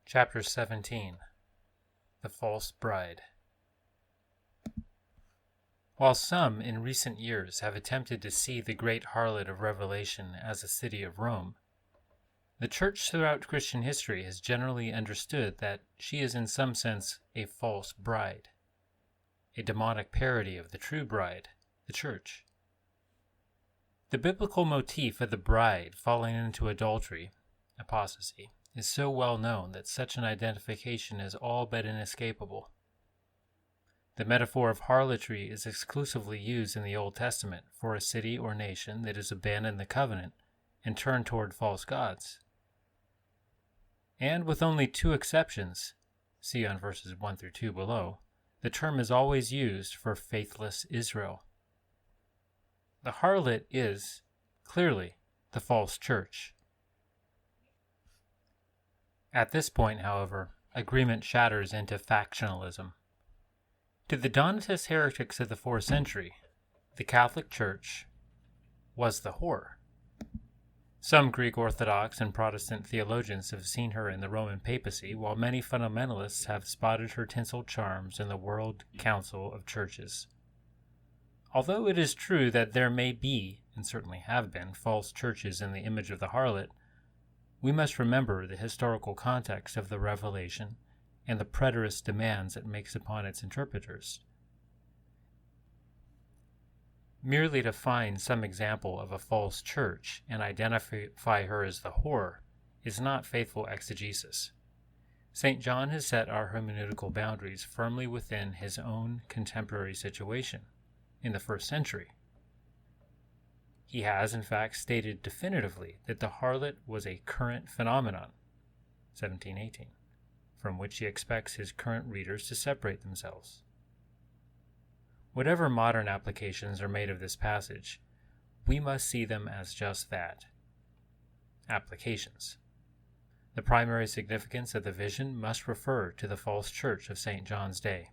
Chapter 17. The False Bride. While some in recent years have attempted to see the great harlot of Revelation as a city of Rome, the Church throughout Christian history has generally understood that she is in some sense a false bride, a demonic parody of the true bride, the Church. The biblical motif of the bride falling into adultery, apostasy, is so well known that such an identification is all but inescapable. The metaphor of harlotry is exclusively used in the Old Testament for a city or nation that has abandoned the covenant and turned toward false gods. And with only two exceptions, see on verses 1 through 2 below, the term is always used for faithless Israel. The harlot is, clearly, the false church. At this point, however, agreement shatters into factionalism. To the Donatist heretics of the 4th century, the Catholic Church was the whore. Some Greek Orthodox and Protestant theologians have seen her in the Roman papacy, while many fundamentalists have spotted her tinsel charms in the World Council of Churches. Although it is true that there may be, and certainly have been, false churches in the image of the harlot, we must remember the historical context of the revelation and the preterist demands it makes upon its interpreters. Merely to find some example of a false church and identify her as the whore is not faithful exegesis. St. John has set our hermeneutical boundaries firmly within his own contemporary situation in the 1st century. He has, in fact, stated definitively that the harlot was a current phenomenon, 1718, from which he expects his current readers to separate themselves. Whatever modern applications are made of this passage, we must see them as just that, applications. The primary significance of the vision must refer to the false church of St. John's day.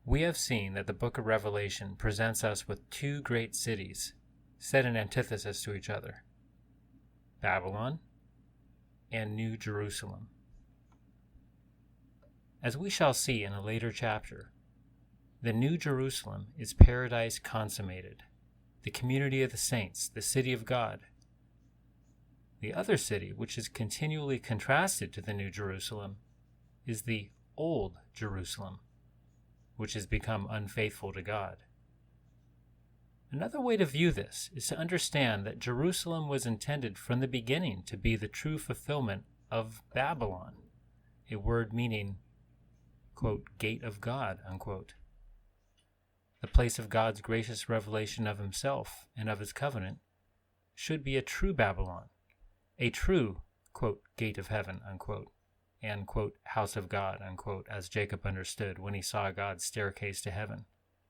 We have seen that the book of Revelation presents us with two great cities set in antithesis to each other, Babylon and New Jerusalem. As we shall see in a later chapter, the New Jerusalem is paradise consummated, the community of the saints, the city of God. The other city, which is continually contrasted to the New Jerusalem, is the Old Jerusalem, which has become unfaithful to God. Another way to view this is to understand that Jerusalem was intended from the beginning to be the true fulfillment of Babylon, a word meaning, quote, gate of God, unquote. The place of God's gracious revelation of himself and of his covenant should be a true Babylon, a true, quote, gate of heaven, unquote, and, quote, house of God, unquote, as Jacob understood when he saw God's staircase to heaven,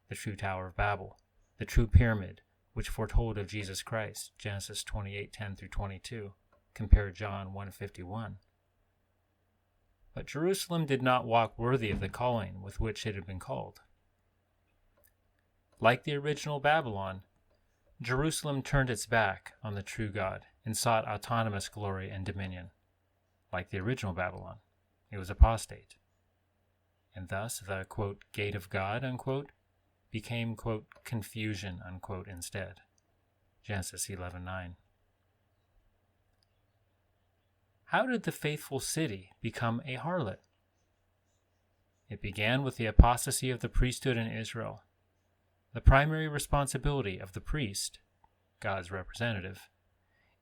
the true Tower of Babel, the true pyramid, which foretold of Jesus Christ, Genesis 28:10 through 22, compare John 1:51. But Jerusalem did not walk worthy of the calling with which it had been called. Like the original Babylon, Jerusalem turned its back on the true God and sought autonomous glory and dominion. Like the original Babylon, it was apostate. And thus the, quote, gate of God, unquote, became, quote, confusion, unquote, instead. Genesis 11:9. How did the faithful city become a harlot? It began with the apostasy of the priesthood in Israel. The primary responsibility of the priest, God's representative,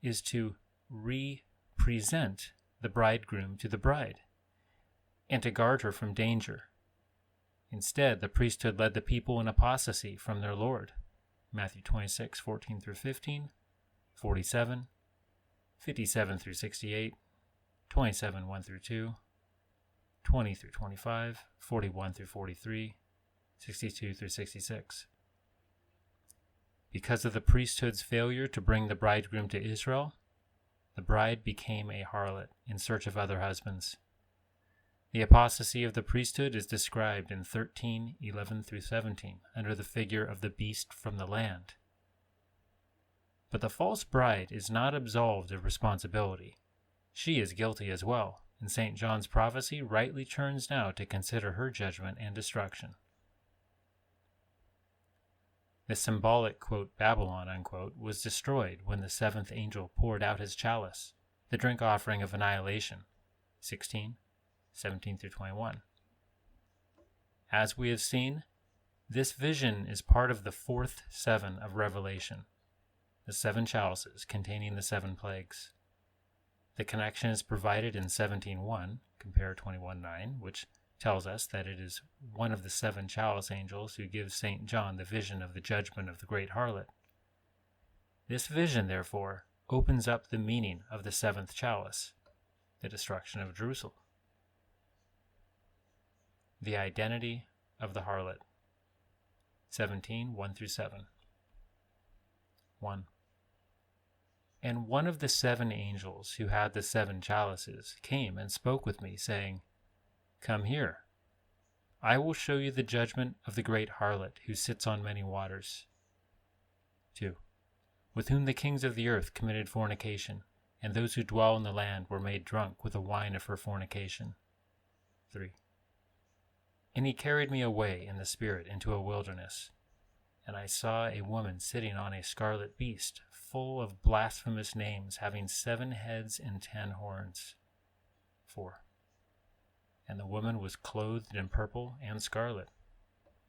is to represent the bridegroom to the bride, and to guard her from danger. Instead, the priesthood led the people in apostasy from their Lord, Matthew 26:14 through 15, 47, 57 through 68, 27, 1 through 2, 20 through 25, 41 through 43, 62 through 66. Because of the priesthood's failure to bring the bridegroom to Israel, the bride became a harlot in search of other husbands. The apostasy of the priesthood is described in 13:11 through 17 under the figure of the beast from the land. But the false bride is not absolved of responsibility. She is guilty as well, and St. John's prophecy rightly turns now to consider her judgment and destruction. The symbolic, quote, Babylon, unquote, was destroyed when the seventh angel poured out his chalice, the drink offering of annihilation, 16:17-21. As we have seen, this vision is part of the fourth seven of Revelation, the seven chalices containing the seven plagues. The connection is provided in 17:1, compare 21:9, which tells us that it is one of the seven chalice angels who gives St. John the vision of the judgment of the great harlot. This vision, therefore, opens up the meaning of the seventh chalice, the destruction of Jerusalem. The identity of the harlot. 17:1-7. 1. And one of the seven angels who had the seven chalices came and spoke with me, saying, Come here. I will show you the judgment of the great harlot who sits on many waters. 2. With whom the kings of the earth committed fornication, and those who dwell in the land were made drunk with the wine of her fornication. 3. And he carried me away in the spirit into a wilderness, and I saw a woman sitting on a scarlet beast, full of blasphemous names, having 7 heads and 10 horns. 4. And the woman was clothed in purple and scarlet,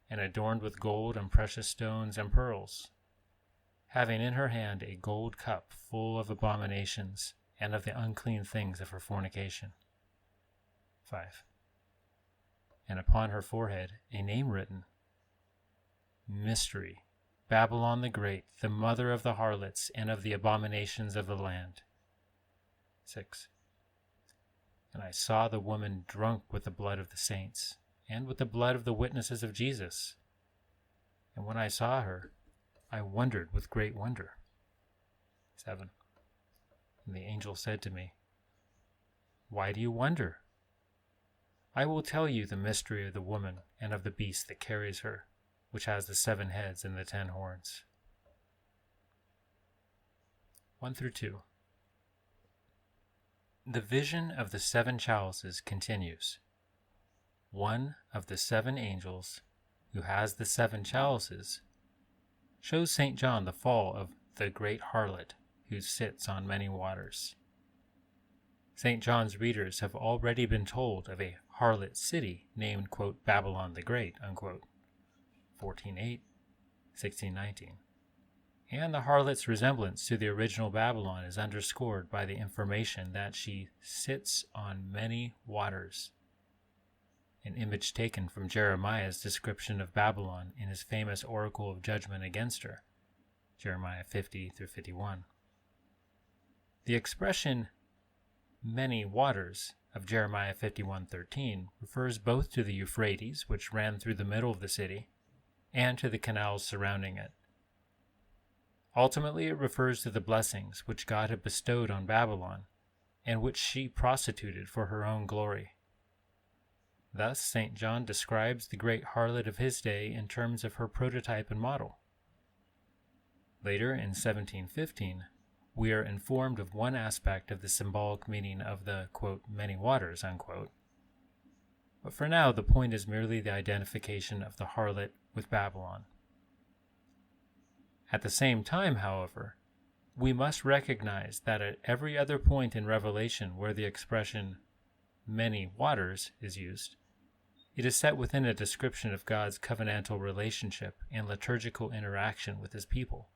and adorned with gold and precious stones and pearls, having in her hand a gold cup full of abominations and of the unclean things of her fornication. 5. And upon her forehead a name written, Mystery, Babylon the Great, the mother of the harlots and of the abominations of the land. 6. And I saw the woman drunk with the blood of the saints, and with the blood of the witnesses of Jesus. And when I saw her, I wondered with great wonder. 7. And the angel said to me, Why do you wonder? I will tell you the mystery of the woman and of the beast that carries her, which has the 7 heads and the 10 horns. 1-2. The vision of the 7 chalices continues. One of the 7 angels, who has the 7 chalices, shows St. John the fall of the great harlot who sits on many waters. St. John's readers have already been told of a harlot city named, quote, Babylon the Great, unquote, 14:8, 16:19. And the harlot's resemblance to the original Babylon is underscored by the information that she sits on many waters, an image taken from Jeremiah's description of Babylon in his famous oracle of judgment against her, Jeremiah 50-51. The expression many waters of Jeremiah 51:13 refers both to the Euphrates, which ran through the middle of the city, and to the canals surrounding it. Ultimately, it refers to the blessings which God had bestowed on Babylon, and which she prostituted for her own glory. Thus, St. John describes the great harlot of his day in terms of her prototype and model. Later, in 1715, we are informed of one aspect of the symbolic meaning of the, quote, many waters, unquote. But for now, the point is merely the identification of the harlot with Babylon. At the same time, however, we must recognize that at every other point in Revelation where the expression many waters is used, it is set within a description of God's covenantal relationship and liturgical interaction with his people.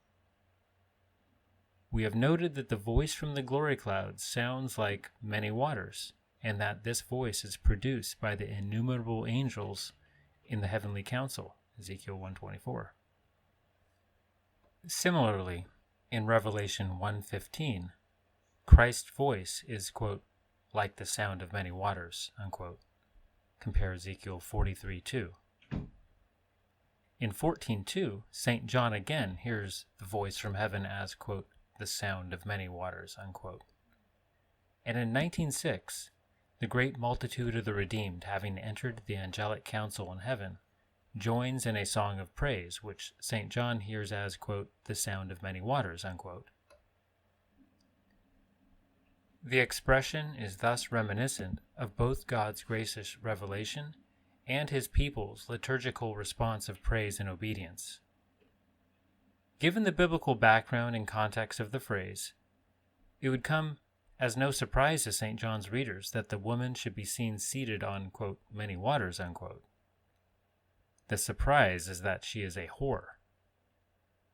We have noted that the voice from the glory clouds sounds like many waters, and that this voice is produced by the innumerable angels in the heavenly council, Ezekiel 1:24. Similarly, in Revelation 1:15, Christ's voice is, quote, like the sound of many waters, unquote. Compare Ezekiel 43:2. In 14:2, St. John again hears the voice from heaven as, quote, the sound of many waters, unquote. And in 19:6, the great multitude of the redeemed, having entered the angelic council in heaven, joins in a song of praise, which St. John hears as, quote, the sound of many waters, unquote. The expression is thus reminiscent of both God's gracious revelation and his people's liturgical response of praise and obedience. Given the biblical background and context of the phrase, it would come as no surprise to St. John's readers that the woman should be seen seated on, quote, many waters, unquote. The surprise is that she is a whore.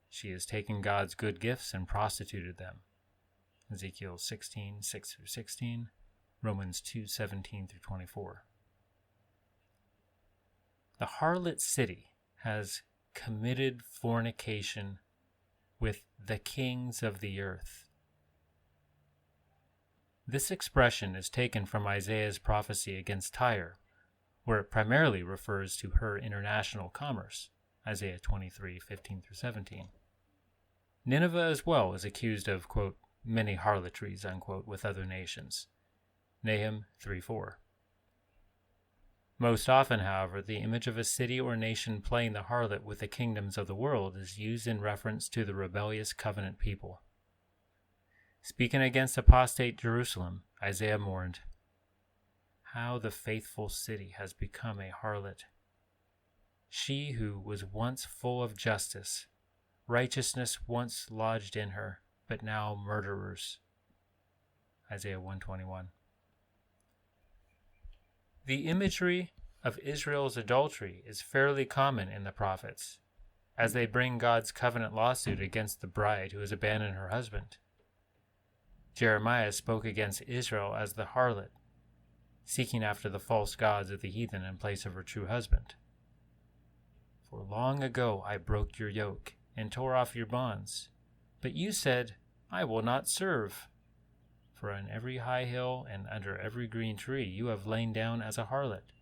She has taken God's good gifts and prostituted them. Ezekiel 16, 6-16, Romans 2, 17-24. The harlot city has committed fornication with the kings of the earth. This expression is taken from Isaiah's prophecy against Tyre, where it primarily refers to her international commerce, Isaiah 23, 15-17. Nineveh as well is accused of, quote, many harlotries, unquote, with other nations, Nahum 3:4. Most often, however, the image of a city or nation playing the harlot with the kingdoms of the world is used in reference to the rebellious covenant people. Speaking against apostate Jerusalem, Isaiah mourned, "How the faithful city has become a harlot. She who was once full of justice, righteousness once lodged in her, but now murderers." Isaiah 1:21. The imagery of Israel's adultery is fairly common in the prophets, as they bring God's covenant lawsuit against the bride who has abandoned her husband. Jeremiah spoke against Israel as the harlot, seeking after the false gods of the heathen in place of her true husband. "For long ago I broke your yoke and tore off your bonds, but you said, 'I will not serve.' For on every high hill and under every green tree you have lain down as a harlot.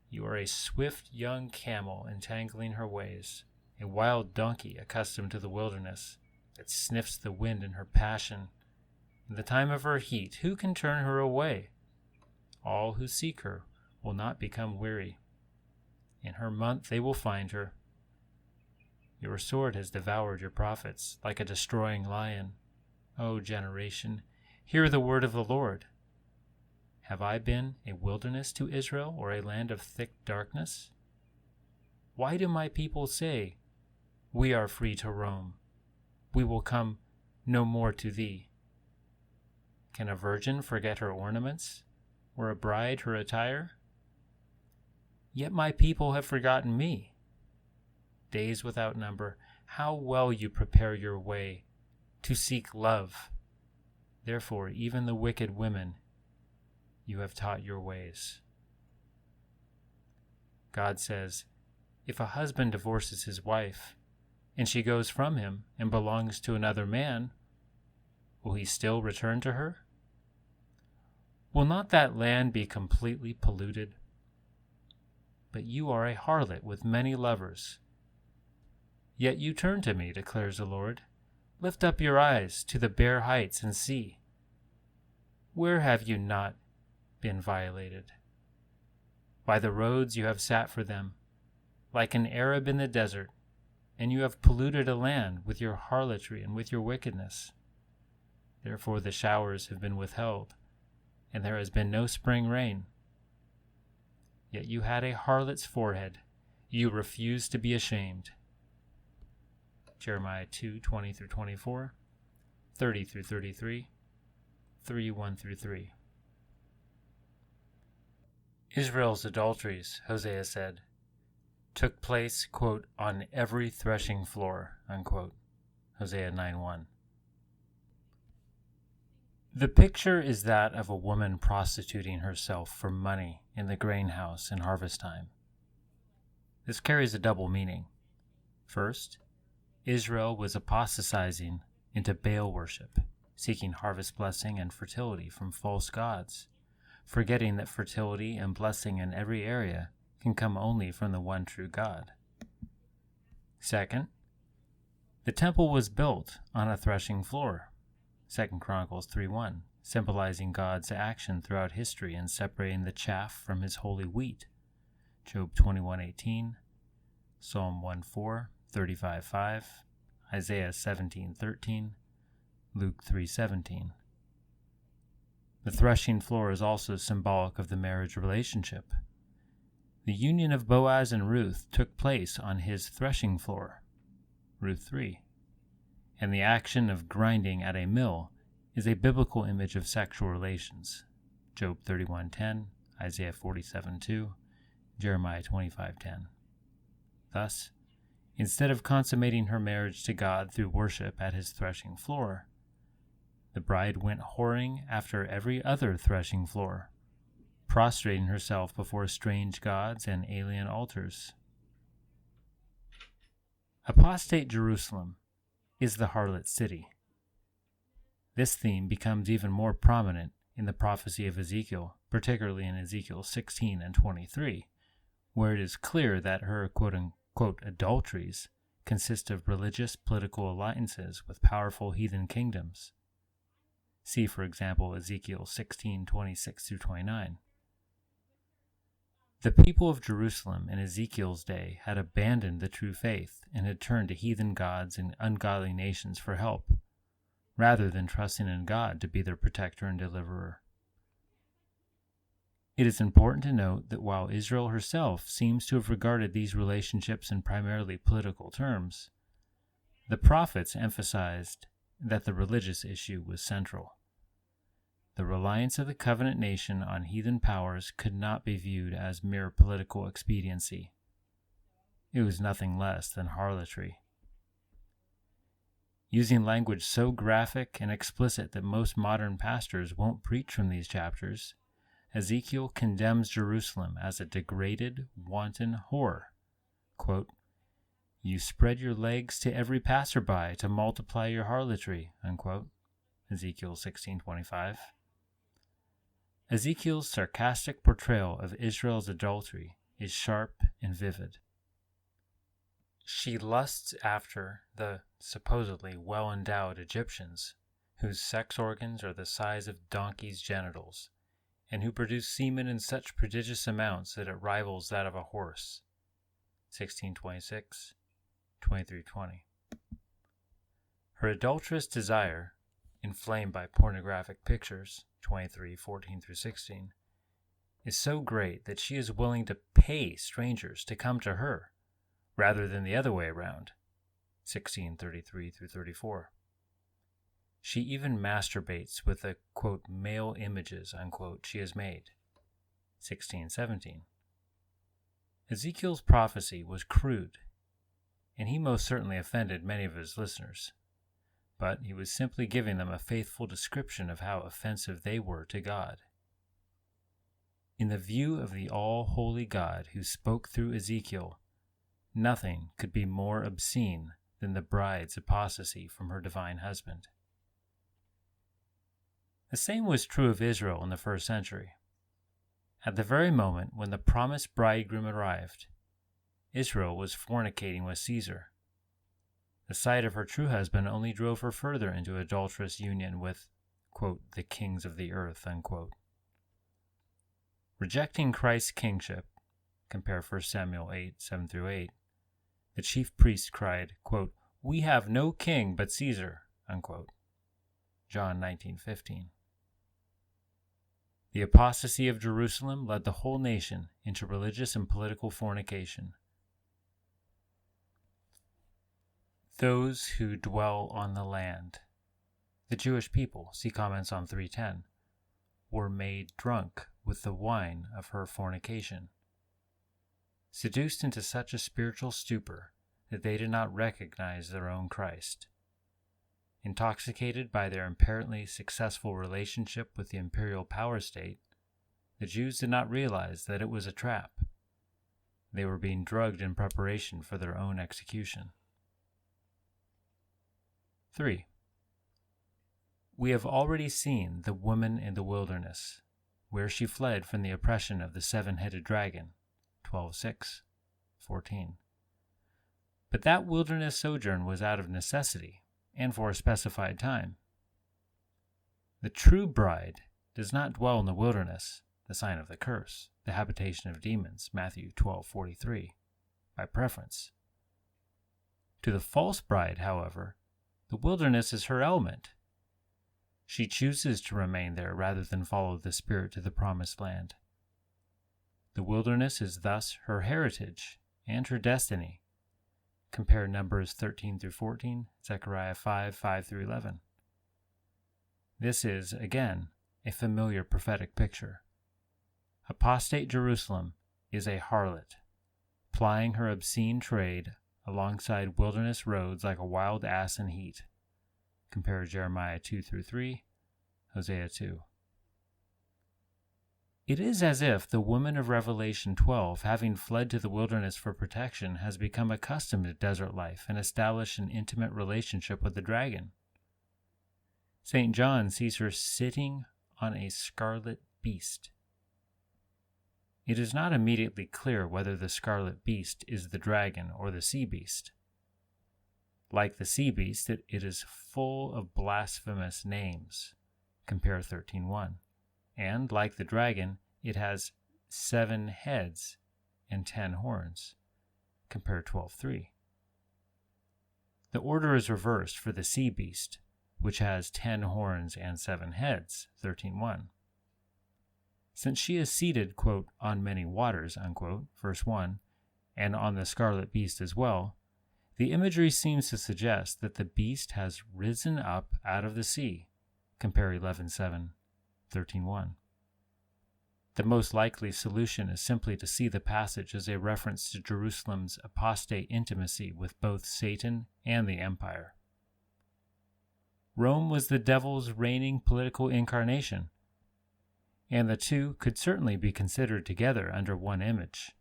You are a swift young camel entangling her ways, a wild donkey accustomed to the wilderness, that sniffs the wind in her passion. In the time of her heat, who can turn her away? All who seek her will not become weary. In her month they will find her. Your sword has devoured your prophets like a destroying lion. O generation, hear the word of the Lord. Have I been a wilderness to Israel, or a land of thick darkness? Why do my people say, 'We are free to roam. We will come no more to thee'? Can a virgin forget her ornaments, or a bride her attire? Yet my people have forgotten me. Days without number, how well you prepare your way to seek love. Therefore, even the wicked women you have taught your ways." God says, if a husband divorces his wife, and she goes from him and belongs to another man, will he still return to her? Will not that land be completely polluted? But you are a harlot with many lovers. Yet you turn to me, declares the Lord. Lift up your eyes to the bare heights and see. Where have you not been violated? By the roads you have sat for them, like an Arab in the desert, and you have polluted a land with your harlotry and with your wickedness. Therefore the showers have been withheld, and there has been no spring rain. Yet you had a harlot's forehead. You refused to be ashamed. Jeremiah 2:20-24, 30-33, 3:1-3. Israel's adulteries, Hosea said, took place, quote, on every threshing floor, unquote. Hosea 9:1. The picture is that of a woman prostituting herself for money in the grain house in harvest time. This carries a double meaning. First, Israel was apostatizing into Baal worship, seeking harvest blessing and fertility from false gods, forgetting that fertility and blessing in every area can come only from the one true God. Second, the temple was built on a threshing floor, 2 Chronicles 3:1, symbolizing God's action throughout history in separating the chaff from his holy wheat, Job 21:18, Psalm 1:4, 35:5, Isaiah 17:13, Luke 3:17. The threshing floor is also symbolic of the marriage relationship. The union of Boaz and Ruth took place on his threshing floor, Ruth 3, and the action of grinding at a mill is a biblical image of sexual relations, Job 31:10, Isaiah 47:2, Jeremiah 25:10. Thus, instead of consummating her marriage to God through worship at his threshing floor, the bride went whoring after every other threshing floor, prostrating herself before strange gods and alien altars. Apostate Jerusalem is the harlot city. This theme becomes even more prominent in the prophecy of Ezekiel, particularly in Ezekiel 16 and 23, where it is clear that her quote-unquote adulteries consist of religious political alliances with powerful heathen kingdoms. See, for example, Ezekiel 16:26-29. The people of Jerusalem in Ezekiel's day had abandoned the true faith and had turned to heathen gods and ungodly nations for help, rather than trusting in God to be their protector and deliverer. It is important to note that while Israel herself seems to have regarded these relationships in primarily political terms, the prophets emphasized that the religious issue was central. The reliance of the covenant nation on heathen powers could not be viewed as mere political expediency. It was nothing less than harlotry. Using language so graphic and explicit that most modern pastors won't preach from these chapters, Ezekiel condemns Jerusalem as a degraded, wanton whore. Quote, "You spread your legs to every passerby to multiply your harlotry," unquote. Ezekiel 16:25. Ezekiel's sarcastic portrayal of Israel's adultery is sharp and vivid. She lusts after the supposedly well-endowed Egyptians, whose sex organs are the size of donkeys' genitals, and who produce semen in such prodigious amounts that it rivals that of a horse. 16:26, 23:20. Her adulterous desire, inflamed by pornographic pictures, 23:14-16, is so great that she is willing to pay strangers to come to her, rather than the other way around, 16:33-34. She even masturbates with the, quote, male images, unquote, she has made, 16:17. Ezekiel's prophecy was crude, and he most certainly offended many of his listeners, but he was simply giving them a faithful description of how offensive they were to God. In the view of the all-holy God who spoke through Ezekiel, nothing could be more obscene than the bride's apostasy from her divine husband. The same was true of Israel in the first century. At the very moment when the promised bridegroom arrived, Israel was fornicating with Caesar. The sight of her true husband only drove her further into adulterous union with, quote, the kings of the earth, unquote. Rejecting Christ's kingship, compare 1 Samuel 8:7-8, the chief priest cried, quote, "We have no king but Caesar," unquote. John 19:15. The apostasy of Jerusalem led the whole nation into religious and political fornication. Those who dwell on the land, the Jewish people, see comments on 3:10, were made drunk with the wine of her fornication, seduced into such a spiritual stupor that they did not recognize their own Christ. Intoxicated by their apparently successful relationship with the imperial power state, the Jews did not realize that it was a trap. They were being drugged in preparation for their own execution. 3. We have already seen the woman in the wilderness, where she fled from the oppression of the seven-headed dragon, 12:6-14. But that wilderness sojourn was out of necessity, and for a specified time. The true bride does not dwell in the wilderness, the sign of the curse, the habitation of demons, Matthew 12:43, by preference. To the false bride, however, the wilderness is her element. She chooses to remain there rather than follow the Spirit to the promised land. The wilderness is thus her heritage and her destiny. Compare Numbers 13 through 14, Zechariah 5, 5 through 11. This is, again, a familiar prophetic picture. Apostate Jerusalem is a harlot, plying her obscene trade alongside wilderness roads like a wild ass in heat. Compare Jeremiah 2 through 3, Hosea 2. It is as if the woman of Revelation 12, having fled to the wilderness for protection, has become accustomed to desert life and established an intimate relationship with the dragon. St. John sees her sitting on a scarlet beast. It is not immediately clear whether the scarlet beast is the dragon or the sea beast. Like the sea beast, it is full of blasphemous names. Compare 13:1. And, like the dragon, it has 7 heads and 10 horns. Compare 12:3. The order is reversed for the sea beast, which has 10 horns and 7 heads. 13:1. Since she is seated, quote, on many waters, unquote, verse 1, and on the scarlet beast as well, the imagery seems to suggest that the beast has risen up out of the sea. Compare 11:7, 13:1. The most likely solution is simply to see the passage as a reference to Jerusalem's apostate intimacy with both Satan and the empire. Rome was the devil's reigning political incarnation, and the two could certainly be considered together under one image.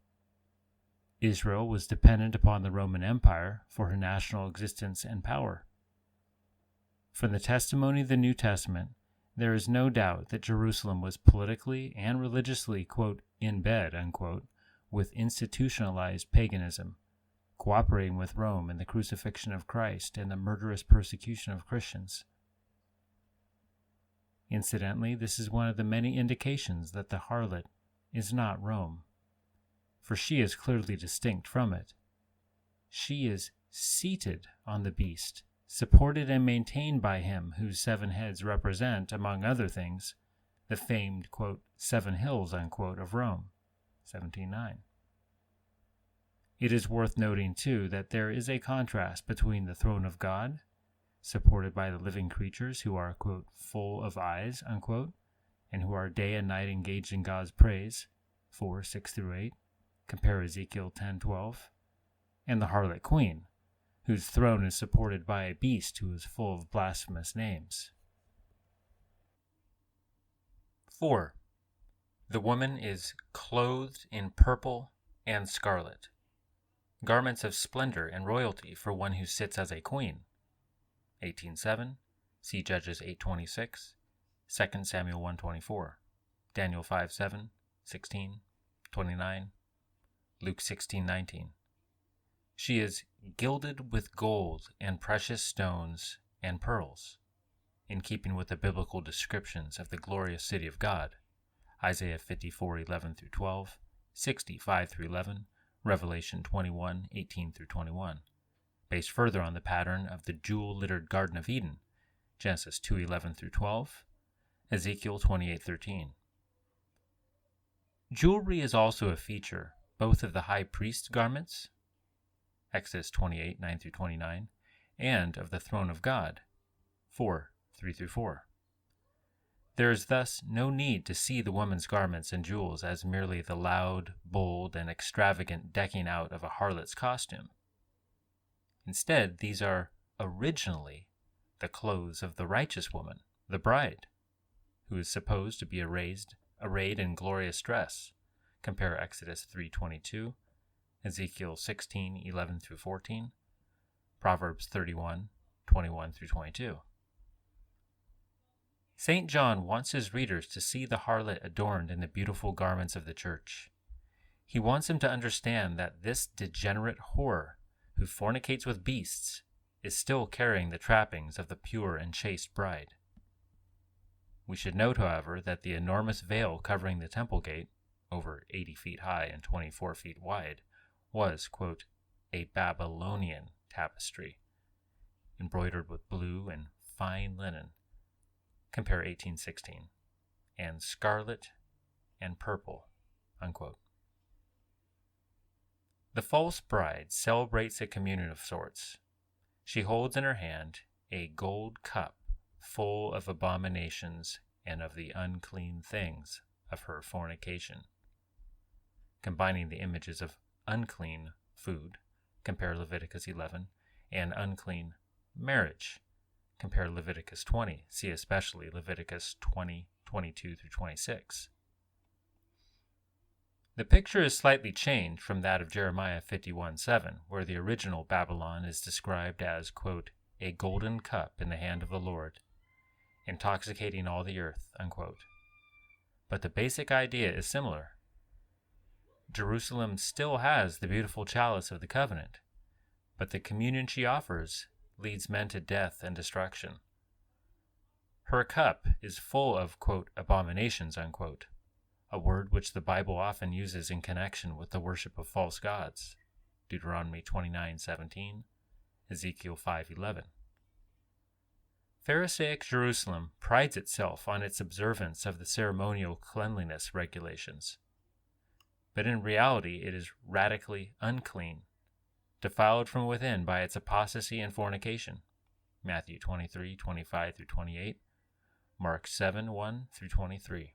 Israel was dependent upon the Roman Empire for her national existence and power. From the testimony of the New Testament, there is no doubt that Jerusalem was politically and religiously, quote, in bed, unquote, with institutionalized paganism, cooperating with Rome in the crucifixion of Christ and the murderous persecution of Christians. Incidentally, this is one of the many indications that the harlot is not Rome, for she is clearly distinct from it. She is seated on the beast, supported and maintained by him whose 7 heads represent, among other things, the famed, quote, 7 hills, unquote, of Rome, 17:9. It is worth noting, too, that there is a contrast between the throne of God, supported by the living creatures who are, quote, full of eyes, unquote, and who are day and night engaged in God's praise, 4, 6 through 8, compare Ezekiel 10:12, and the harlot queen, whose throne is supported by a beast who is full of blasphemous names. 4. The woman is clothed in purple and scarlet, garments of splendor and royalty for one who sits as a queen. 18:7, see Judges 8:26, 2 Samuel 1:24, Daniel 5:7, 16, 29, Luke 16:19. She is gilded with gold and precious stones and pearls, in keeping with the biblical descriptions of the glorious city of God, Isaiah 54:11 through 12, 65 through 11, Revelation 21:18 through 21, based further on the pattern of the jewel-littered Garden of Eden, Genesis 2:11 through 12, Ezekiel 28:13. Jewelry is also a feature both of the high priest's garments, Exodus 28:9 through 29, and of the throne of God, 4:3 through 4. There is thus no need to see the woman's garments and jewels as merely the loud, bold, and extravagant decking out of a harlot's costume. Instead, these are originally the clothes of the righteous woman, the bride, who is supposed to be arrayed in glorious dress. Compare Exodus 3:22, Ezekiel 16:11 through 14, Proverbs 31:21 through 22. St. John wants his readers to see the harlot adorned in the beautiful garments of the church. He wants them to understand that this degenerate whore who fornicates with beasts is still carrying the trappings of the pure and chaste bride. We should note, however, that the enormous veil covering the temple gate, over 80 feet high and 24 feet wide, was, quote, a Babylonian tapestry, embroidered with blue and fine linen, compare 18:16, and scarlet and purple, unquote. The false bride celebrates a communion of sorts. She holds in her hand a gold cup full of abominations and of the unclean things of her fornication, combining the images of unclean food, compare Leviticus 11, and unclean marriage, compare Leviticus 20, see especially Leviticus 20, 22 through 26. The picture is slightly changed from that of Jeremiah 51:7, where the original Babylon is described as, quote, a golden cup in the hand of the Lord, intoxicating all the earth, unquote. But the basic idea is similar. Jerusalem still has the beautiful chalice of the covenant, but the communion she offers leads men to death and destruction. Her cup is full of, quote, abominations, unquote, a word which the Bible often uses in connection with the worship of false gods, Deuteronomy 29:17, Ezekiel 5:11. Pharisaic Jerusalem prides itself on its observance of the ceremonial cleanliness regulations, but in reality it is radically unclean, defiled from within by its apostasy and fornication, Matthew 23:25 through 28, Mark 7:1 through 23.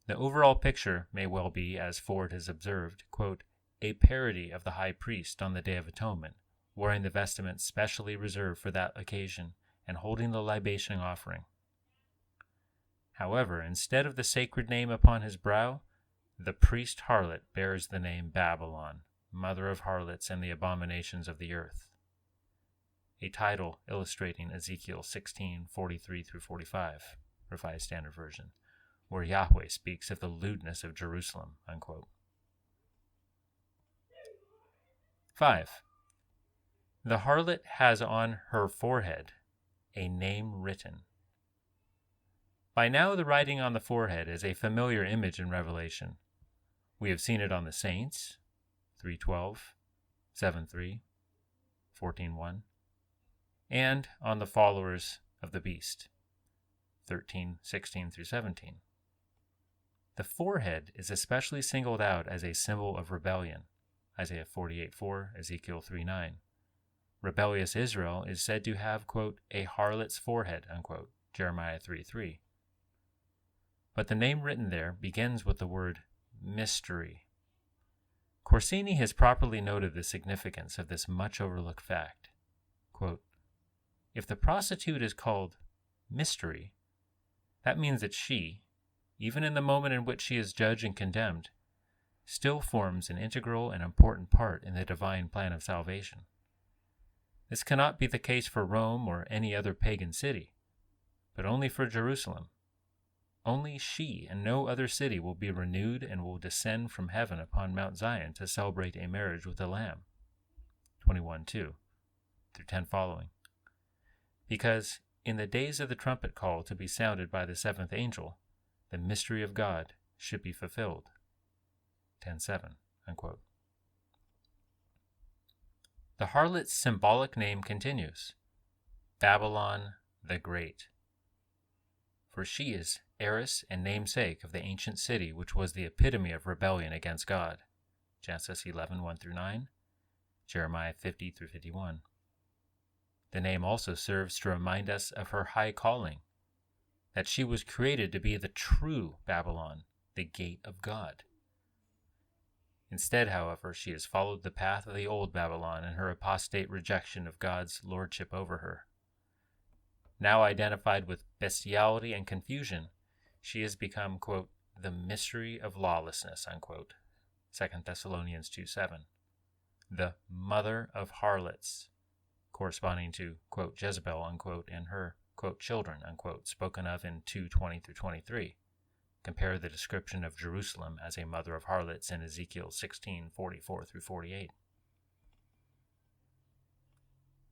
The overall picture may well be, as Ford has observed, quote, a parody of the high priest on the Day of Atonement, wearing the vestments specially reserved for that occasion and holding the libation offering. However, instead of the sacred name upon his brow, the priest harlot bears the name Babylon, mother of harlots and the abominations of the earth, a title illustrating Ezekiel 16:43 through 45, Revised Standard Version, where Yahweh speaks of the lewdness of Jerusalem, unquote. 5. The harlot has on her forehead a name written. By now the writing on the forehead is a familiar image in Revelation. We have seen it on the saints, 3:12, 7:3, 14:1, and on the followers of the beast, 13:16 through 17. The forehead is especially singled out as a symbol of rebellion, Isaiah 48:4, Ezekiel 3:9. Rebellious Israel is said to have, quote, a harlot's forehead, unquote, Jeremiah 3:3. But the name written there begins with the word mystery. Corsini has properly noted the significance of this much overlooked fact. Quote, if the prostitute is called mystery, that means that she, even in the moment in which she is judged and condemned, still forms an integral and important part in the divine plan of salvation. This cannot be the case for Rome or any other pagan city, but only for Jerusalem. Only she and no other city will be renewed and will descend from heaven upon Mount Zion to celebrate a marriage with the Lamb. 21:2 through 10 following. Because in the days of the trumpet call to be sounded by the seventh angel, the mystery of God should be fulfilled. 10:7, unquote. The harlot's symbolic name continues, Babylon the Great. For she is heiress and namesake of the ancient city which was the epitome of rebellion against God. Genesis 11:1 through 9, Jeremiah 50 through 51. The name also serves to remind us of her high calling, that she was created to be the true Babylon, the gate of God. Instead, however, she has followed the path of the old Babylon in her apostate rejection of God's lordship over her. Now identified with bestiality and confusion, she has become, quote, the mystery of lawlessness, unquote, 2 Thessalonians 2:7, the mother of harlots, corresponding to, quote, Jezebel, unquote, and her, quote, children, unquote, spoken of in 2:20 through 23. Compare the description of Jerusalem as a mother of harlots in Ezekiel 16:44 through 48.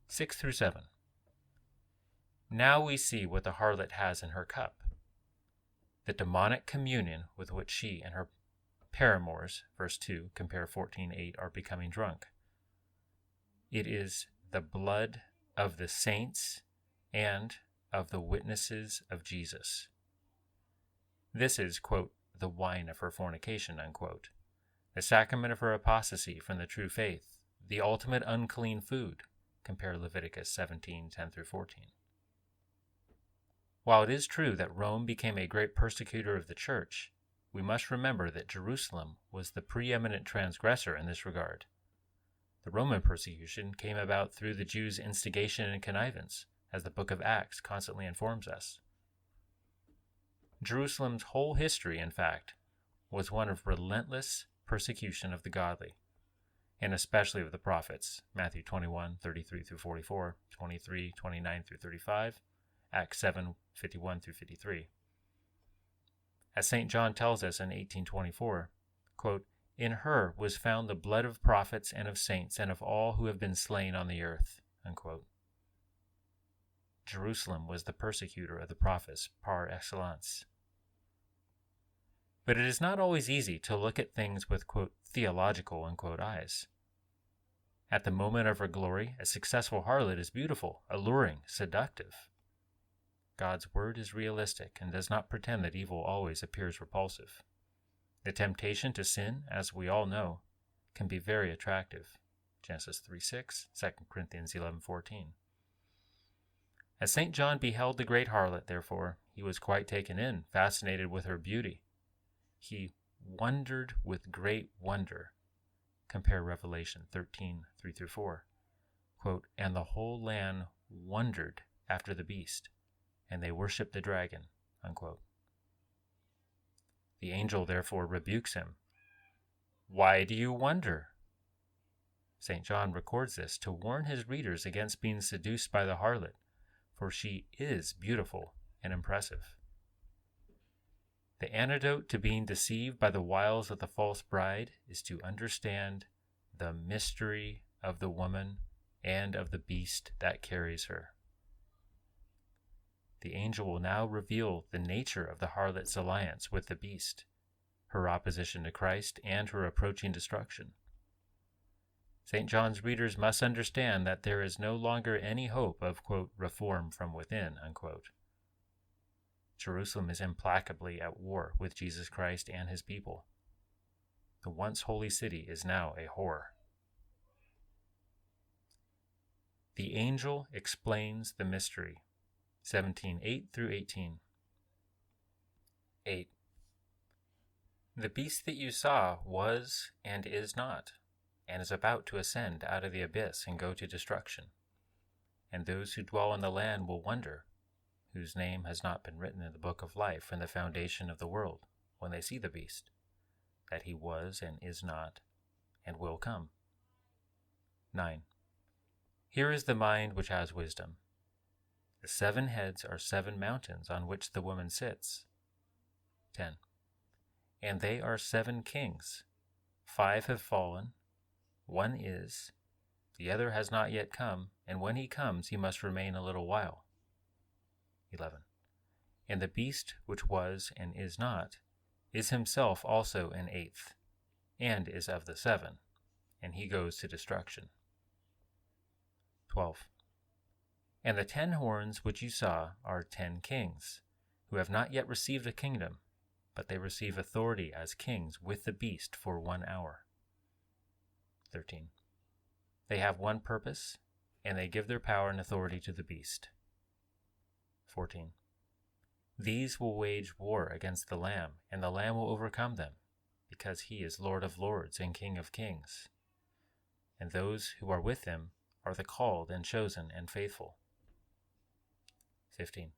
6 through 7. Now we see what the harlot has in her cup. The demonic communion with which she and her paramours, verse 2, compare 14:8, are becoming drunk. It is the blood of the saints and of the witnesses of Jesus. This is, quote, the wine of her fornication, unquote, the sacrament of her apostasy from the true faith, the ultimate unclean food, compare Leviticus 17:10-14. While it is true that Rome became a great persecutor of the church, we must remember that Jerusalem was the preeminent transgressor in this regard. The Roman persecution came about through the Jews' instigation and connivance, as the book of Acts constantly informs us. Jerusalem's whole history, in fact, was one of relentless persecution of the godly, and especially of the prophets, Matthew 21:33-44, 23:29-35, Acts 7:51-53. As St. John tells us in 1824, quote, "In her was found the blood of prophets and of saints and of all who have been slain on the earth," unquote. Jerusalem was the persecutor of the prophets par excellence. But it is not always easy to look at things with, quote, theological, unquote, eyes. At the moment of her glory, a successful harlot is beautiful, alluring, seductive. God's word is realistic and does not pretend that evil always appears repulsive. The temptation to sin, as we all know, can be very attractive. Genesis 3:6, 2 Corinthians 11:14. As St. John beheld the great harlot, therefore, he was quite taken in, fascinated with her beauty. He wondered with great wonder. Compare Revelation 13:3-4. Quote, "And the whole land wondered after the beast, and they worshipped the dragon," unquote. The angel therefore rebukes him. "Why do you wonder?" St. John records this to warn his readers against being seduced by the harlot, for she is beautiful and impressive. The antidote to being deceived by the wiles of the false bride is to understand the mystery of the woman and of the beast that carries her. The angel will now reveal the nature of the harlot's alliance with the beast, her opposition to Christ, and her approaching destruction. St. John's readers must understand that there is no longer any hope of, quote, reform from within, unquote. Jerusalem is implacably at war with Jesus Christ and his people. The once holy city is now a whore. The angel explains the mystery. 17:8-18. 8. The beast that you saw was and is not, and is about to ascend out of the abyss and go to destruction. And those who dwell in the land will wonder, whose name has not been written in the book of life from the foundation of the world, when they see the beast, that he was and is not, and will come. 9. Here is the mind which has wisdom. The 7 heads are 7 mountains on which the woman sits. 10. And they are 7 kings. 5 have fallen, 1 is, the other has not yet come, and when he comes he must remain a little while. 11. And the beast which was and is not is himself also an 8th, and is of the 7, and he goes to destruction. 12. And the 10 horns which you saw are 10 kings, who have not yet received a kingdom, but they receive authority as kings with the beast for 1 hour. 13. They have one purpose, and they give their power and authority to the beast. 14. These will wage war against the Lamb, and the Lamb will overcome them, because he is Lord of lords and King of kings. And those who are with him are the called and chosen and faithful. 15.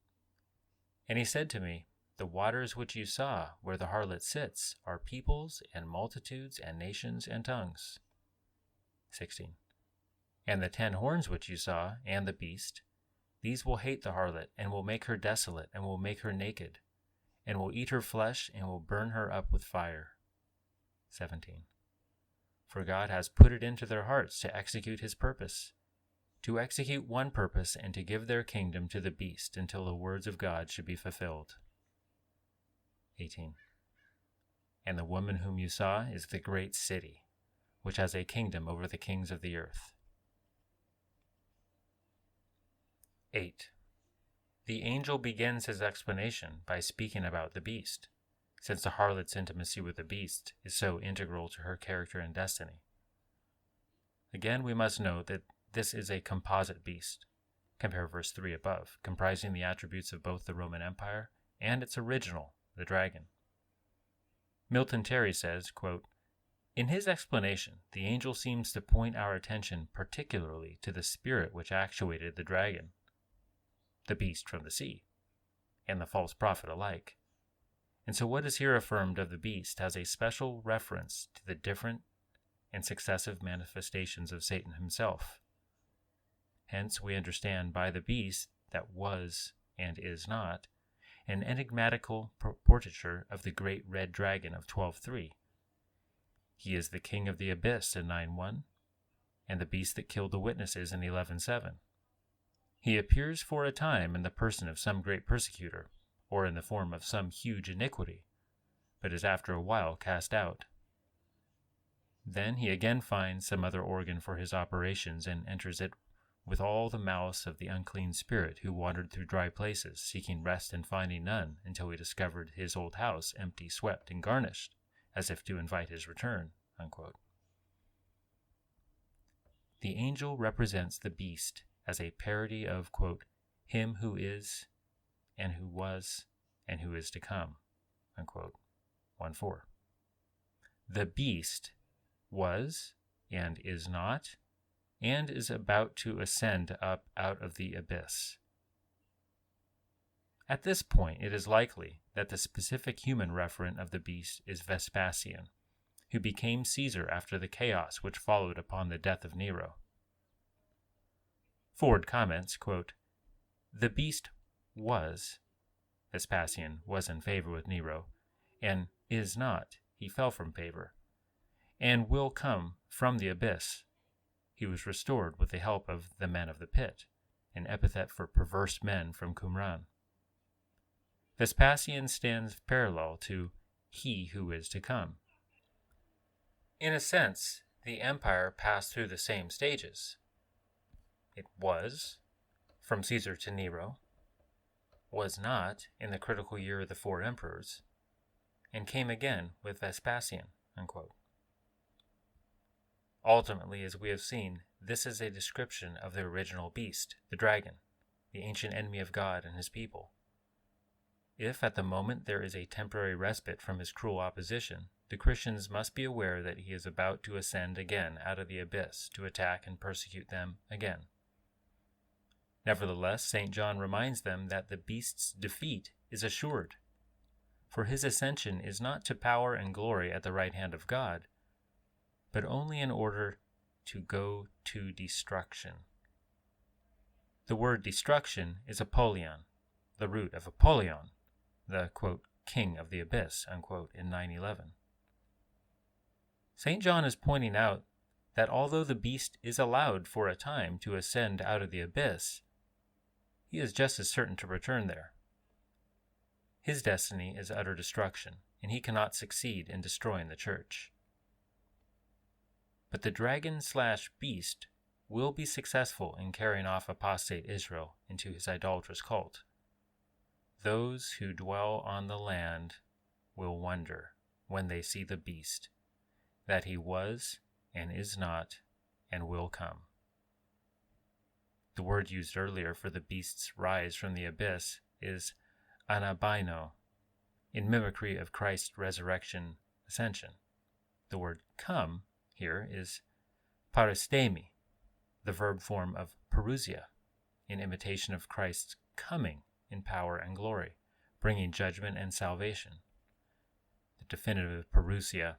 And he said to me, the waters which you saw, where the harlot sits, are peoples and multitudes and nations and tongues. 16. And the 10 horns which you saw, and the beast, these will hate the harlot, and will make her desolate, and will make her naked, and will eat her flesh, and will burn her up with fire. 17. For God has put it into their hearts to execute his purpose, to execute one purpose, and to give their kingdom to the beast until the words of God should be fulfilled. 18. And the woman whom you saw is the great city, which has a kingdom over the kings of the earth. 8. The angel begins his explanation by speaking about the beast, since the harlot's intimacy with the beast is so integral to her character and destiny. Again, we must note that this is a composite beast, compare verse 3 above, comprising the attributes of both the Roman Empire and its original, the dragon. Milton Terry says, quote, "In his explanation, the angel seems to point our attention particularly to the spirit which actuated the dragon, the beast from the sea, and the false prophet alike. And so what is here affirmed of the beast has a special reference to the different and successive manifestations of Satan himself. Hence we understand by the beast that was and is not an enigmatical portraiture of the great red dragon of 12:3. He is the king of the abyss in 9:1, and the beast that killed the witnesses in 11:7. He appears for a time in the person of some great persecutor, or in the form of some huge iniquity, but is after a while cast out. Then he again finds some other organ for his operations and enters it with all the malice of the unclean spirit who wandered through dry places, seeking rest and finding none, until he discovered his old house empty, swept, and garnished, as if to invite his return." Unquote. The angel represents the beast as a parody of, quote, "him who is, and who was, and who is to come." Unquote. 1:4. The beast was, and is not, and is about to ascend up out of the abyss. At this point, it is likely that the specific human referent of the beast is Vespasian, who became Caesar after the chaos which followed upon the death of Nero. Ford comments, quote, "The beast was, Vespasian was in favor with Nero, and is not, he fell from favor, and will come from the abyss. He was restored with the help of the men of the pit, an epithet for perverse men from Qumran. Vespasian stands parallel to he who is to come. In a sense, the empire passed through the same stages. It was, from Caesar to Nero, was not in the critical year of the 4 emperors, and came again with Vespasian." Unquote. Ultimately, as we have seen, this is a description of the original beast, the dragon, the ancient enemy of God and his people. If at the moment there is a temporary respite from his cruel opposition, the Christians must be aware that he is about to ascend again out of the abyss to attack and persecute them again. Nevertheless, St. John reminds them that the beast's defeat is assured, for his ascension is not to power and glory at the right hand of God, but only in order to go to destruction. The word destruction is apollyon, the root of Apollyon, the, quote, king of the abyss, unquote, in 9:11. St. John is pointing out that although the beast is allowed for a time to ascend out of the abyss, he is just as certain to return there. His destiny is utter destruction, and he cannot succeed in destroying the church. But the dragon/beast will be successful in carrying off apostate Israel into his idolatrous cult. Those who dwell on the land will wonder, when they see the beast, that he was and is not and will come. The word used earlier for the beast's rise from the abyss is anabaino, in mimicry of Christ's resurrection ascension. The word come here is paristemi, the verb form of parousia, in imitation of Christ's coming in power and glory, bringing judgment and salvation. The definitive parousia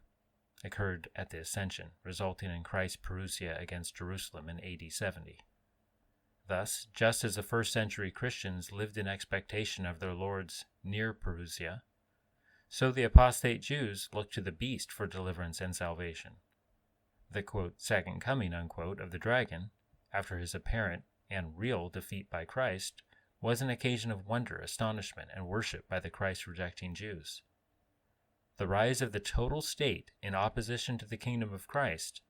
occurred at the ascension, resulting in Christ's parousia against Jerusalem in AD 70. Thus, just as the first century Christians lived in expectation of their Lord's near parousia, so the apostate Jews looked to the beast for deliverance and salvation. The, quote, second coming, unquote, of the dragon, after his apparent and real defeat by Christ, was an occasion of wonder, astonishment, and worship by the Christ-rejecting Jews. The rise of the total state in opposition to the kingdom of Christ